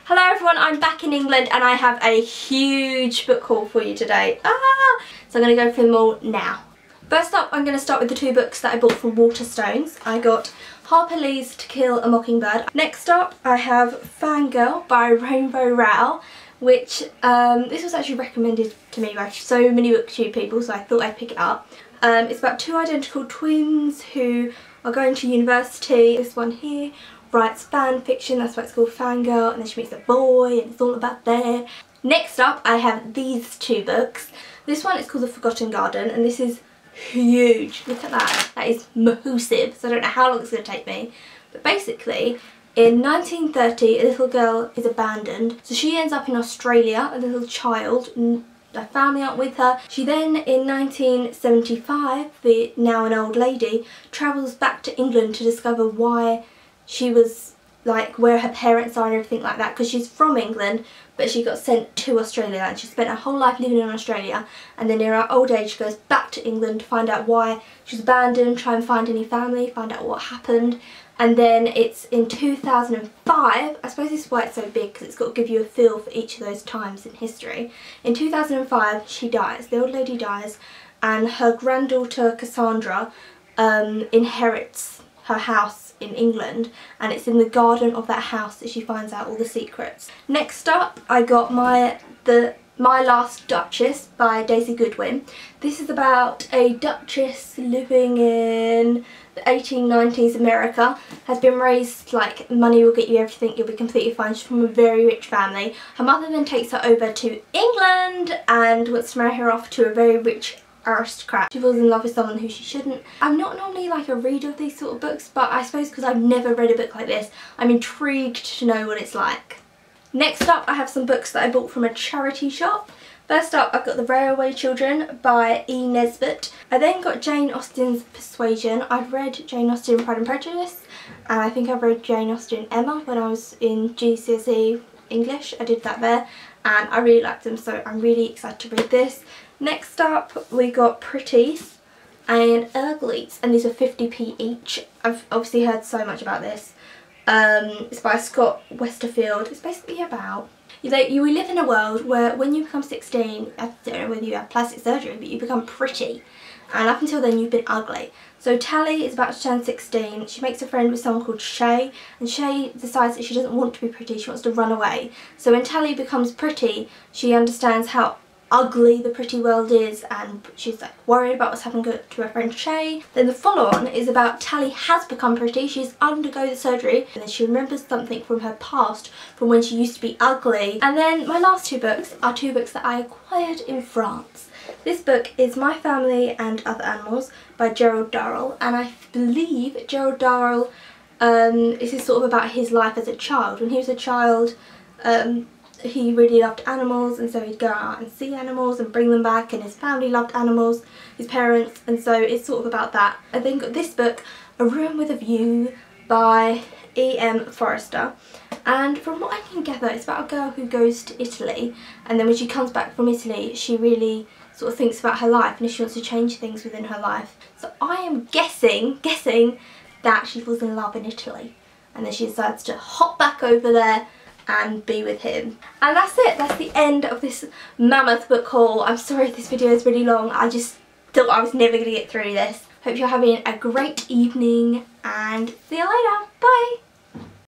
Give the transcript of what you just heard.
Hello everyone, I'm back in England and I have a huge book haul for you today. So I'm going to go through them all now. First up, I'm going to start with the two books that I bought from Waterstones. I got Harper Lee's To Kill a Mockingbird. Next up, I have Fangirl by Rainbow Rowell, which this was actually recommended to me by so many booktube people, so I thought I'd pick it up. It's about two identical twins who are going to university. This one here writes fan fiction, that's why it's called Fangirl, and then she meets a boy and it's all about there. Next up I have these two books. This one is called The Forgotten Garden and this is huge. Look at that, that is massive, so I don't know how long it's going to take me. But basically in 1930 a little girl is abandoned, so she ends up in Australia, a little child. Her family aren't with her. She then, in 1975, the now an old lady, travels back to England to discover why she was, like, where her parents are and everything like that, because she's from England but she got sent to Australia and she spent her whole life living in Australia, and then in her old age she goes back to England to find out why she was abandoned, try and find any family, find out what happened. And then it's in 2005, I suppose this is why it's so big, because it's got to give you a feel for each of those times in history. In 2005 she dies, the old lady dies, and her granddaughter Cassandra inherits her house in England, and it's in the garden of that house that she finds out all the secrets. Next up I got My Last Duchess by Daisy Goodwin. This is about a duchess living in the 1890s America, has been raised like money will get you everything, you'll be completely fine. She's from a very rich family. Her mother then takes her over to England and wants to marry her off to a very rich aristocrat. She falls in love with someone who she shouldn't. I'm not normally like a reader of these sort of books, but I suppose because I've never read a book like this, I'm intrigued to know what it's like. Next up I have some books that I bought from a charity shop. First up I've got The Railway Children by E. Nesbit. I then got Jane Austen's Persuasion. I'd read Jane Austen Pride and Prejudice, and I think I've read Jane Austen Emma when I was in GCSE English. I did that there and I really liked them, so I'm really excited to read this. Next up we got Pretties and Uglies, and these are 50p each. I've obviously heard so much about this. It's by Scott Westerfield. It's basically about we live in a world where when you become 16, I don't know whether you have plastic surgery, but you become pretty, and up until then you've been ugly. So Tally is about to turn 16, she makes a friend with someone called Shay, and Shay decides that she doesn't want to be pretty, she wants to run away. So when Tally becomes pretty, she understands how ugly the pretty world is, and she's like worried about what's happened to her friend Shay. Then the follow-on is about Tally has become pretty, she's undergo the surgery, and then she remembers something from her past from when she used to be ugly. And then my last two books are two books that I acquired in France. This book is My Family and Other Animals by Gerald Darrell, and I believe Gerald Darrell this is sort of about his life as a child. When he was a child he really loved animals, and so he'd go out and see animals and bring them back, and his family loved animals, his parents, and so it's sort of about that. I then got this book, A Room with a View by E.M. Forrester, and from what I can gather it's about a girl who goes to Italy, and then when she comes back from Italy she really sort of thinks about her life and if she wants to change things within her life. So I am guessing that she falls in love in Italy, and then she decides to hop back over there and be with him. And that's it, that's the end of this mammoth book haul. I'm sorry if this video is really long, I just thought I was never going to get through this. Hope you're having a great evening and see you later, bye!